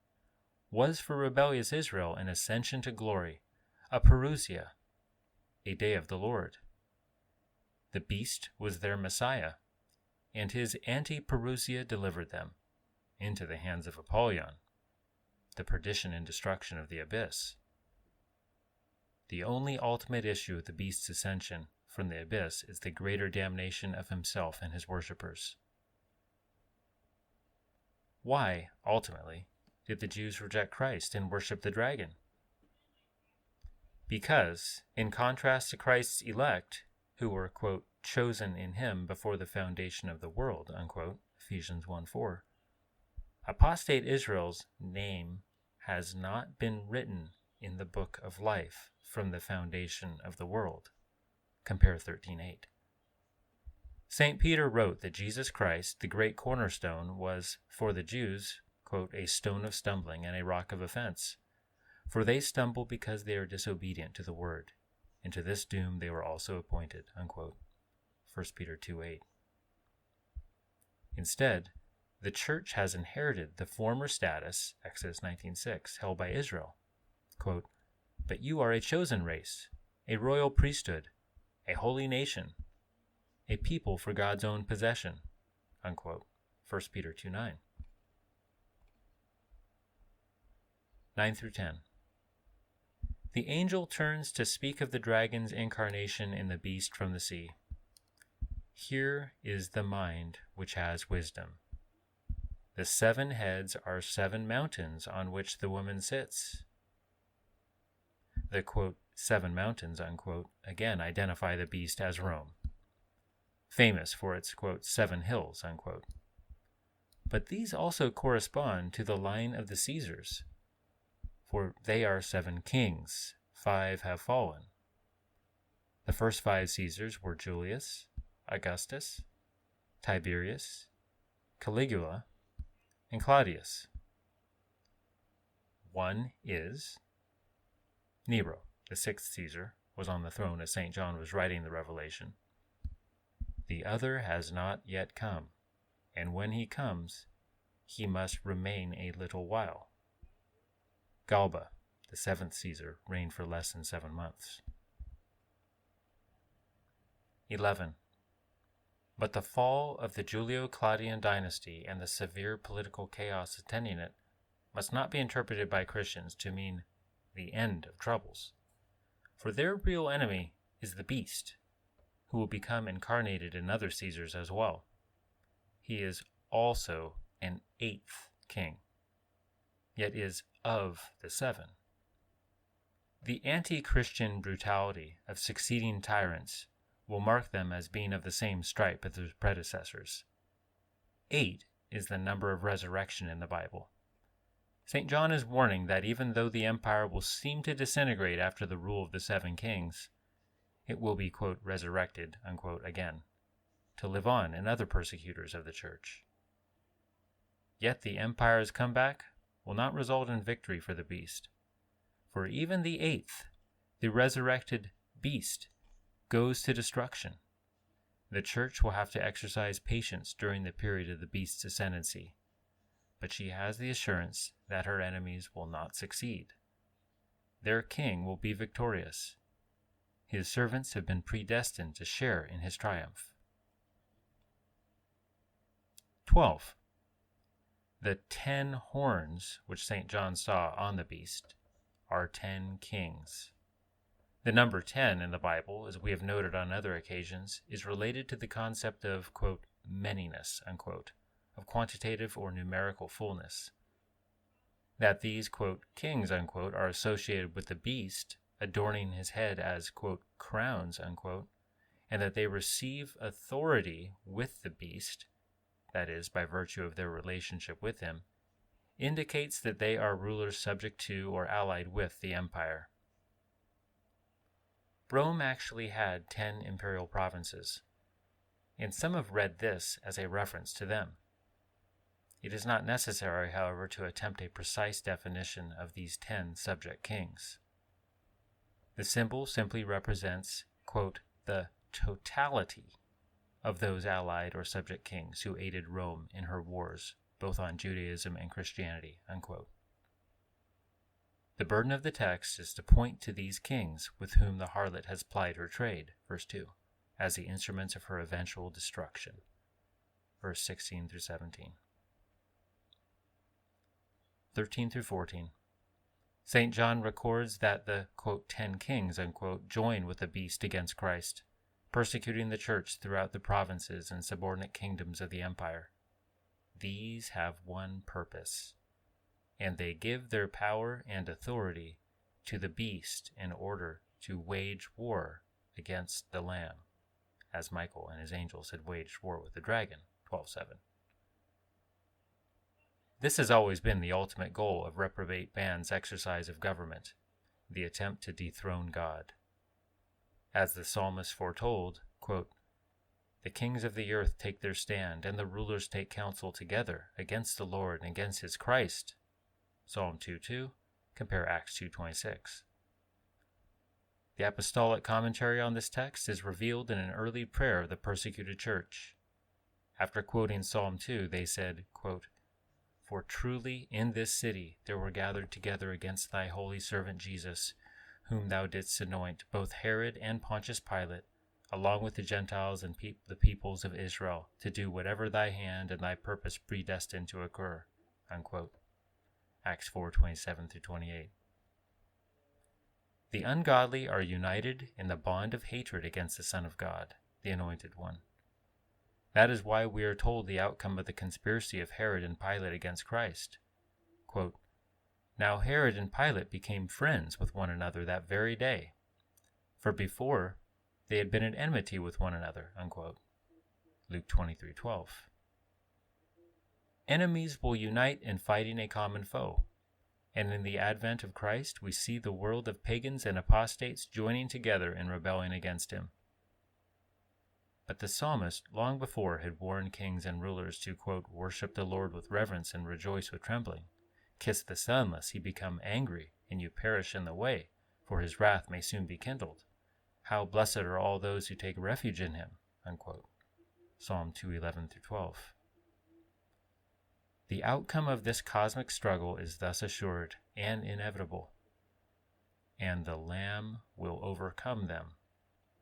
was for rebellious Israel an ascension to glory, a parousia, a day of the Lord, The beast was their Messiah, and his anti-parousia delivered them into the hands of Apollyon, the perdition and destruction of the abyss. The only ultimate issue of the beast's ascension from the abyss is the greater damnation of himself and his worshippers. Why, ultimately, did the Jews reject Christ and worship the dragon? Because, in contrast to Christ's elect, who were, quote, chosen in him before the foundation of the world, unquote, Ephesians 1:4, apostate Israel's name has not been written in the book of life from the foundation of the world. Compare 13:8. St. Peter wrote that Jesus Christ, the great cornerstone, was, for the Jews, quote, a stone of stumbling and a rock of offense. For they stumble because they are disobedient to the word, and to this doom they were also appointed, unquote. 1 Peter 2:8. Instead, the church has inherited the former status, Exodus 19:6, held by Israel. Quote, but you are a chosen race, a royal priesthood, a holy nation, a people for God's own possession, unquote. 1 Peter 2:9. 9 through 10. The angel turns to speak of the dragon's incarnation in the beast from the sea. Here is the mind which has wisdom. The 7 heads are 7 mountains on which the woman sits. The, quote, 7 mountains, unquote, again identify the beast as Rome, famous for its, quote, 7 hills, unquote. But these also correspond to the line of the Caesars, for they are 7 kings, 5 have fallen. The first 5 Caesars were Julius, Augustus, Tiberius, Caligula, and Claudius. One is Nero, the 6th Caesar, was on the throne as St. John was writing the Revelation. The other has not yet come, and when he comes, he must remain a little while. Galba, the 7th Caesar, reigned for less than 7 months. 11. But the fall of the Julio-Claudian dynasty and the severe political chaos attending it must not be interpreted by Christians to mean the end of troubles, for their real enemy is the beast, who will become incarnated in other Caesars as well. He is also an 8th king, yet is of the 7. The anti-Christian brutality of succeeding tyrants will mark them as being of the same stripe as their predecessors. 8 is the number of resurrection in the Bible. St. John is warning that even though the empire will seem to disintegrate after the rule of the 7 kings, it will be, quote, resurrected, unquote, again, to live on in other persecutors of the church. Yet the empire's comeback will not result in victory for the beast, for even the 8th, the resurrected beast, goes to destruction. The church will have to exercise patience during the period of the beast's ascendancy, but she has the assurance that her enemies will not succeed. Their king will be victorious. His servants have been predestined to share in his triumph. 12. The 10 horns which St. John saw on the beast are 10 kings. The number 10 in the Bible, as we have noted on other occasions, is related to the concept of, quote, manyness, unquote, of quantitative or numerical fullness. That these, quote, kings, unquote, are associated with the beast, adorning his head as, quote, crowns, unquote, and that they receive authority with the beast, that is, by virtue of their relationship with him, indicates that they are rulers subject to or allied with the empire. Rome actually had 10 imperial provinces, and some have read this as a reference to them. It is not necessary, however, to attempt a precise definition of these 10 subject kings. The symbol simply represents, quote, the totality of those allied or subject kings who aided Rome in her wars, both on Judaism and Christianity, unquote. The burden of the text is to point to these kings with whom the harlot has plied her trade, verse 2, as the instruments of her eventual destruction. Verse 16 through 17. 13 through 14. St. John records that the, quote, 10 kings, unquote, join with the beast against Christ, persecuting the church throughout the provinces and subordinate kingdoms of the empire. These have one purpose, and they give their power and authority to the beast in order to wage war against the Lamb, as Michael and his angels had waged war with the dragon, 12:7. This has always been the ultimate goal of reprobate man's exercise of government, the attempt to dethrone God. As the psalmist foretold, quote, "The kings of the earth take their stand, and the rulers take counsel together against the Lord and against his Christ." Psalm 2:2, compare Acts 2:26. The apostolic commentary on this text is revealed in an early prayer of the persecuted church. After quoting Psalm 2, they said, quote, "For truly in this city there were gathered together against thy holy servant Jesus, whom thou didst anoint, both Herod and Pontius Pilate, along with the Gentiles and the peoples of Israel, to do whatever thy hand and thy purpose predestined to occur." Unquote. Acts 4:27 through 28. The ungodly are united in the bond of hatred against the Son of God, the Anointed One. That is why we are told the outcome of the conspiracy of Herod and Pilate against Christ. Quote, "Now Herod and Pilate became friends with one another that very day, for before they had been at enmity with one another." Unquote. Luke 23:12. Enemies will unite in fighting a common foe, and in the advent of Christ we see the world of pagans and apostates joining together in rebelling against him. But the psalmist long before had warned kings and rulers to, quote, "worship the Lord with reverence and rejoice with trembling. Kiss the Son, lest he become angry and you perish in the way, for his wrath may soon be kindled. How blessed are all those who take refuge in him." Unquote. Psalm 2:11 through 12. The outcome of this cosmic struggle is thus assured and inevitable, and the Lamb will overcome them,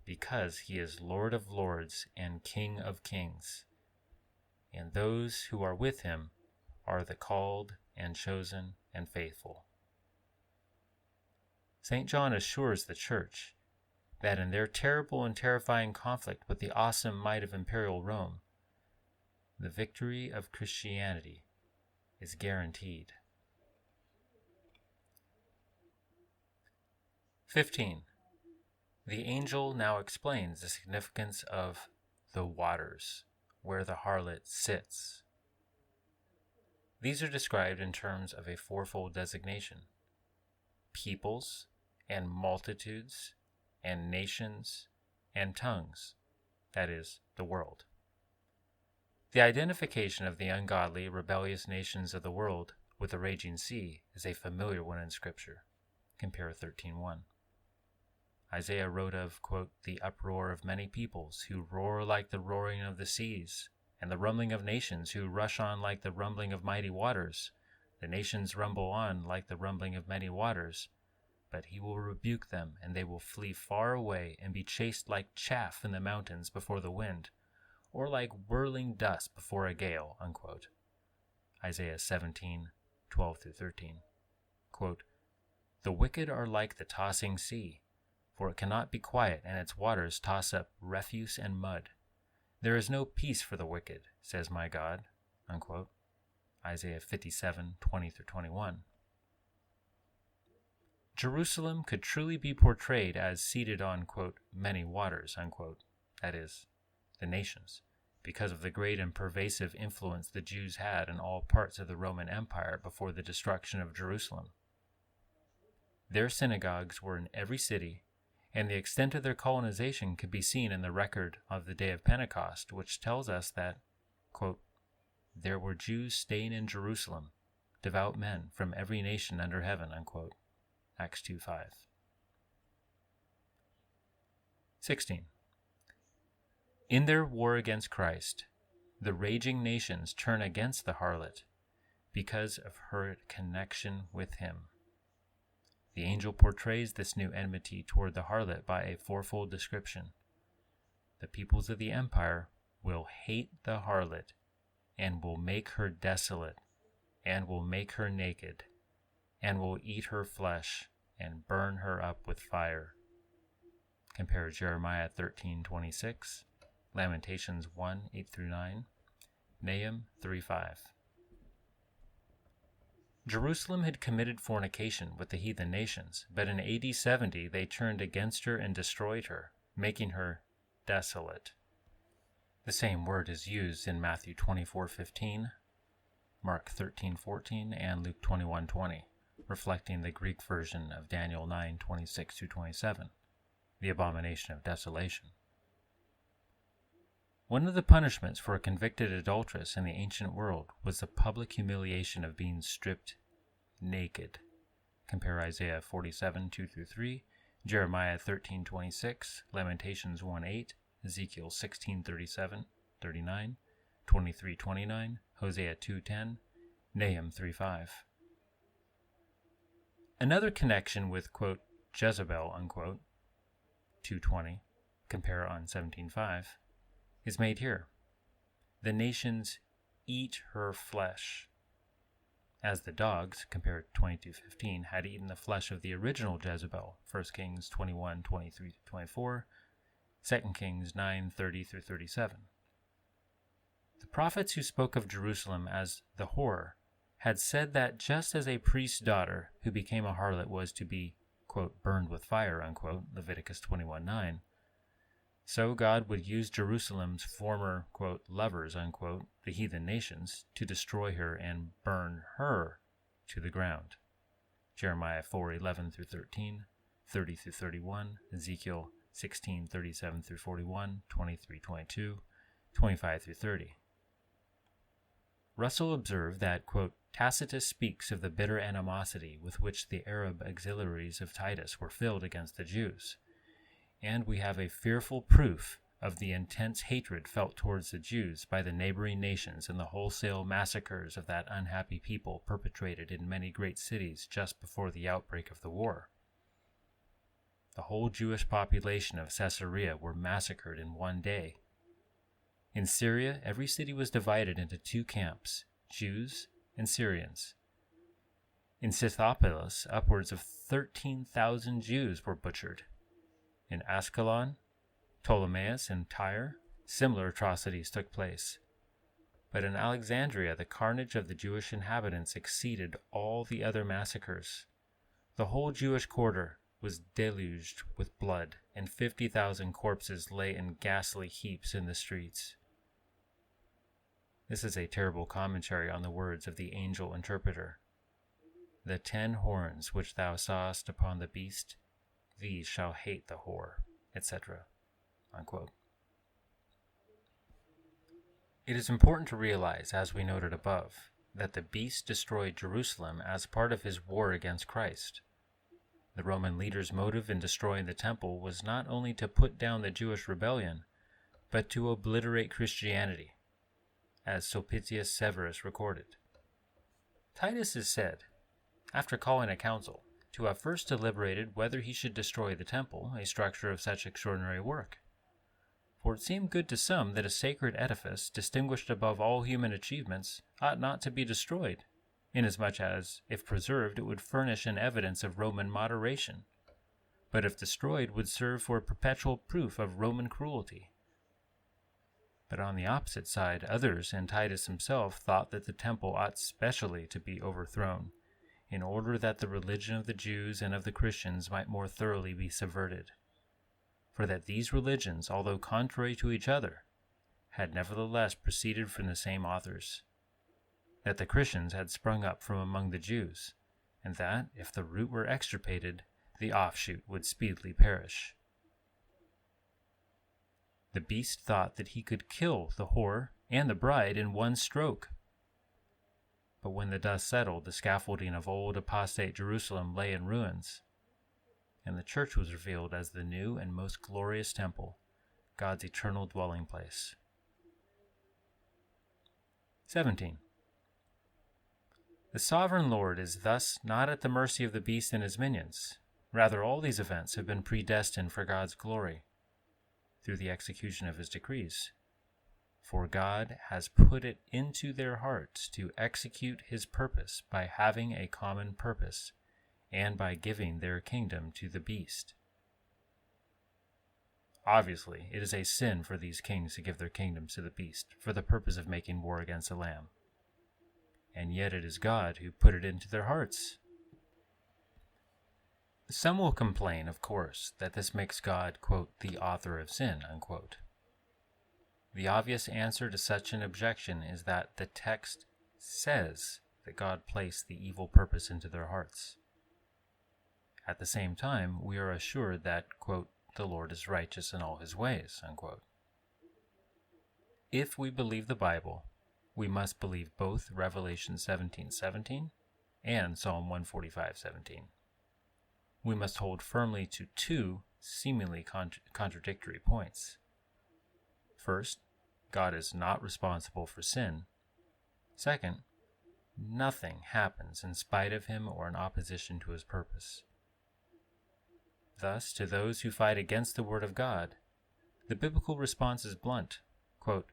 because he is Lord of lords and King of kings, and those who are with him are the called and chosen and faithful. St. John assures the Church that in their terrible and terrifying conflict with the awesome might of imperial Rome, the victory of Christianity is guaranteed. 15. The angel now explains the significance of the waters, where the harlot sits. These are described in terms of a fourfold designation: peoples and multitudes and nations and tongues, that is, the world. The identification of the ungodly, rebellious nations of the world with the raging sea is a familiar one in Scripture. Compare 13:1. Isaiah wrote of, quote, "the uproar of many peoples who roar like the roaring of the seas, and the rumbling of nations who rush on like the rumbling of mighty waters. The nations rumble on like the rumbling of many waters, but he will rebuke them, and they will flee far away and be chased like chaff in the mountains before the wind, or like whirling dust before a gale." Unquote. Isaiah 17:12 through 13. Quote, "The wicked are like the tossing sea, for it cannot be quiet, and its waters toss up refuse and mud. There is no peace for the wicked, says my God." Unquote. Isaiah 57:20 through 21. Jerusalem could truly be portrayed as seated on, quote, "many waters," unquote, that is, the nations, because of the great and pervasive influence the Jews had in all parts of the Roman Empire before the destruction of Jerusalem. Their synagogues were in every city, and the extent of their colonization could be seen in the record of the day of Pentecost, which tells us that, quote, "there were Jews staying in Jerusalem, devout men from every nation under heaven," unquote. Acts 2:5. 16. In their war against Christ, the raging nations turn against the harlot because of her connection with him. The angel portrays this new enmity toward the harlot by a fourfold description. the peoples of the empire will hate the harlot, and will make her desolate, and will make her naked, and will eat her flesh, and burn her up with fire. Compare Jeremiah 13:26, Lamentations 1:8-9, Nahum 3:5. Jerusalem had committed fornication with the heathen nations, but in AD 70 they turned against her and destroyed her, making her desolate. The same word is used in Matthew 24:15, Mark 13:14, and Luke 21:20, reflecting the Greek version of Daniel 9:26-27, the abomination of desolation. One of the punishments for a convicted adulteress in the ancient world was the public humiliation of being stripped naked. Compare Isaiah 47:2-3, Jeremiah 13:26, Lamentations 1:8, Ezekiel 16:37-39, 23:29, Hosea 2:10, Nahum 3:5. Another connection with, quote, Jezebel, unquote, 2:20, compare on 17:5, is made here. The nations eat her flesh, as the dogs, compare 22:15, had eaten the flesh of the original Jezebel, 1 Kings 21:23-24, 2 Kings 9:30-37. The prophets who spoke of Jerusalem as the whore had said that just as a priest's daughter who became a harlot was to be, quote, burned with fire, unquote, Leviticus 21:9, so God would use Jerusalem's former, quote, lovers, unquote, the heathen nations, to destroy her and burn her to the ground. Jeremiah 4:11-13, 30-31, Ezekiel 16:37-41, 23-22, 25-30. Russell observed that, quote, Tacitus speaks of the bitter animosity with which the Arab auxiliaries of Titus were filled against the Jews, and we have a fearful proof of the intense hatred felt towards the Jews by the neighboring nations in the wholesale massacres of that unhappy people perpetrated in many great cities just before the outbreak of the war. The whole Jewish population of Caesarea were massacred in one day. In Syria, every city was divided into two camps, Jews and Syrians. In Scythopolis, upwards of 13,000 Jews were butchered. In Ascalon, Ptolemais, and Tyre, similar atrocities took place. But in Alexandria, the carnage of the Jewish inhabitants exceeded all the other massacres. The whole Jewish quarter was deluged with blood, and 50,000 corpses lay in ghastly heaps in the streets. This is a terrible commentary on the words of the angel interpreter. The 10 horns which thou sawest upon the beast, these shall hate the whore, etc. Unquote. It is important to realize, as we noted above, that the beast destroyed Jerusalem as part of his war against Christ. The Roman leaders' motive in destroying the temple was not only to put down the Jewish rebellion, but to obliterate Christianity, as Sulpicius Severus recorded. Titus is said, after calling a council, to have first deliberated whether he should destroy the temple, a structure of such extraordinary work. For it seemed good to some that a sacred edifice, distinguished above all human achievements, ought not to be destroyed, inasmuch as, if preserved, it would furnish an evidence of Roman moderation, but if destroyed would serve for a perpetual proof of Roman cruelty. But on the opposite side, others, and Titus himself, thought that the temple ought specially to be overthrown, in order that the religion of the Jews and of the Christians might more thoroughly be subverted. For that these religions, although contrary to each other, had nevertheless proceeded from the same authors. That the Christians had sprung up from among the Jews, and that, if the root were extirpated, the offshoot would speedily perish. The beast thought that he could kill the whore and the bride in one stroke. But when the dust settled, the scaffolding of old apostate Jerusalem lay in ruins, and the church was revealed as the new and most glorious temple, God's eternal dwelling place. 17. The sovereign Lord is thus not at the mercy of the beast and his minions. Rather, all these events have been predestined for God's glory. through the execution of his decrees. For God has put it into their hearts to execute his purpose by having a common purpose, and by giving their kingdom to the beast. Obviously, it is a sin for these kings to give their kingdoms to the beast for the purpose of making war against the Lamb. And yet it is God who put it into their hearts. Some will complain, of course, that this makes God, quote, the author of sin, unquote. The obvious answer to such an objection is that the text says that God placed the evil purpose into their hearts. At the same time, we are assured that, quote, the Lord is righteous in all his ways, unquote. If we believe the Bible, we must believe both Revelation 17:17 and Psalm 145:17. We must hold firmly to two seemingly contradictory points. First, God is not responsible for sin. Second, nothing happens in spite of him or in opposition to his purpose. Thus, to those who fight against the Word of God, the biblical response is blunt. Quote,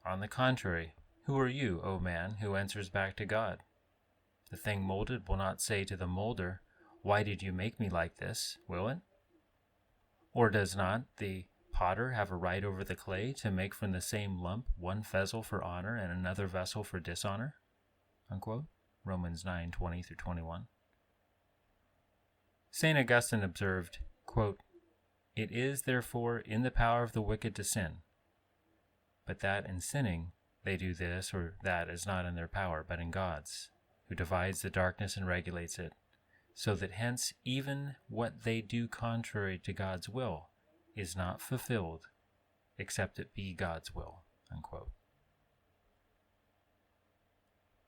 on the contrary, who are you, O man, who answers back to God? The thing molded will not say to the molder, why did you make me like this, will it? Or does not the potter have a right over the clay to make from the same lump one vessel for honor and another vessel for dishonor? Unquote. Romans 9:20-21. St. Augustine observed, quote, it is therefore in the power of the wicked to sin, but that in sinning they do this or that is not in their power, but in God's, who divides the darkness and regulates it, so that hence even what they do contrary to God's will is not fulfilled, except it be God's will. Unquote.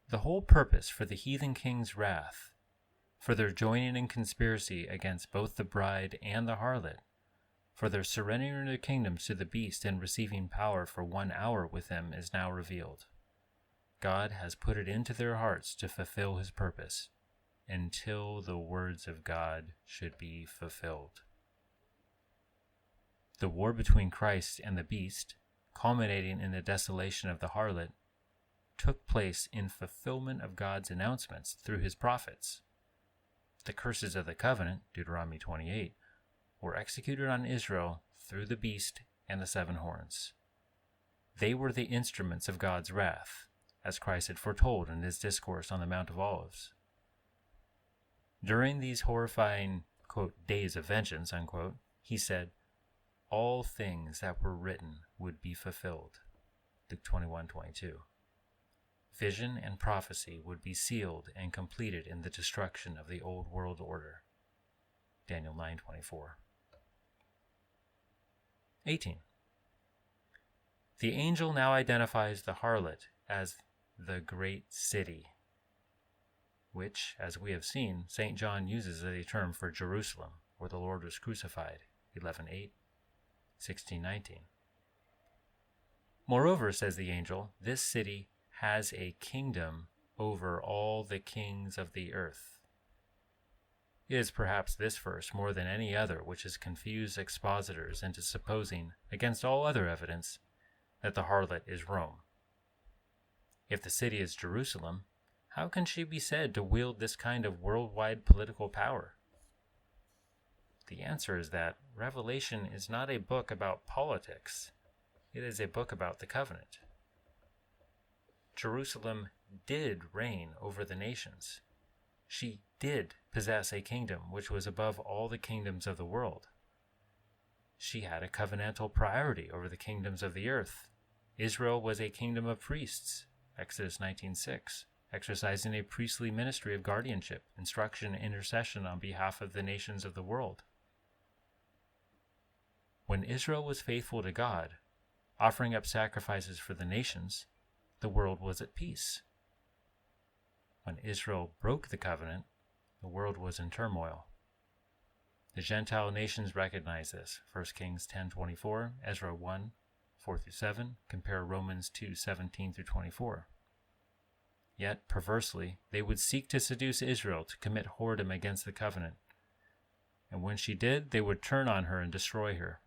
The whole purpose for the heathen king's wrath, for their joining in conspiracy against both the bride and the harlot, for their surrendering their kingdoms to the beast and receiving power for 1 hour with him is now revealed. God has put it into their hearts to fulfill his purpose, until the words of God should be fulfilled. The war between Christ and the beast, culminating in the desolation of the harlot, took place in fulfillment of God's announcements through his prophets. The curses of the covenant, Deuteronomy 28, were executed on Israel through the beast and the 7 horns. They were the instruments of God's wrath, as Christ had foretold in his discourse on the Mount of Olives. During these horrifying, quote, days of vengeance, unquote, he said, all things that were written would be fulfilled. Luke 21:22. Vision and prophecy would be sealed and completed in the destruction of the old world order. Daniel 9:24. 18. The angel now identifies the harlot as the great city, which, as we have seen, St. John uses as a term for Jerusalem, where the Lord was crucified, 11:8, 16:19. Moreover, says the angel, this city has a kingdom over all the kings of the earth. It is perhaps this verse, more than any other, which has confused expositors into supposing, against all other evidence, that the harlot is Rome. If the city is Jerusalem, how can she be said to wield this kind of worldwide political power? The answer is that Revelation is not a book about politics. It is a book about the covenant. Jerusalem did reign over the nations. She did possess a kingdom which was above all the kingdoms of the world. She had a covenantal priority over the kingdoms of the earth. Israel was a kingdom of priests, Exodus 19:6, exercising a priestly ministry of guardianship, instruction, and intercession on behalf of the nations of the world. When Israel was faithful to God, offering up sacrifices for the nations, the world was at peace. When Israel broke the covenant, the world was in turmoil. The Gentile nations recognize this. 1 Kings 10:24, Ezra 1:4-7, compare Romans 2:17-24. Yet, perversely, they would seek to seduce Israel to commit whoredom against the covenant, and when she did, they would turn on her and destroy her.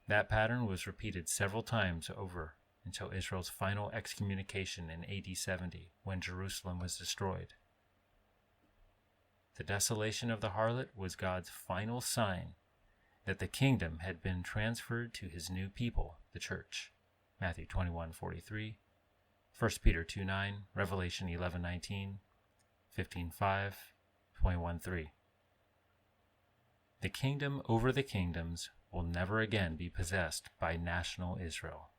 That pattern was repeated several times over until Israel's final excommunication in AD 70, when Jerusalem was destroyed. The desolation of the harlot was God's final sign that the kingdom had been transferred to his new people, the church. Matthew 21:43, 1 Peter 2:9, Revelation 11:19, 15:5, 21:3. The kingdom over the kingdoms will never again be possessed by national Israel.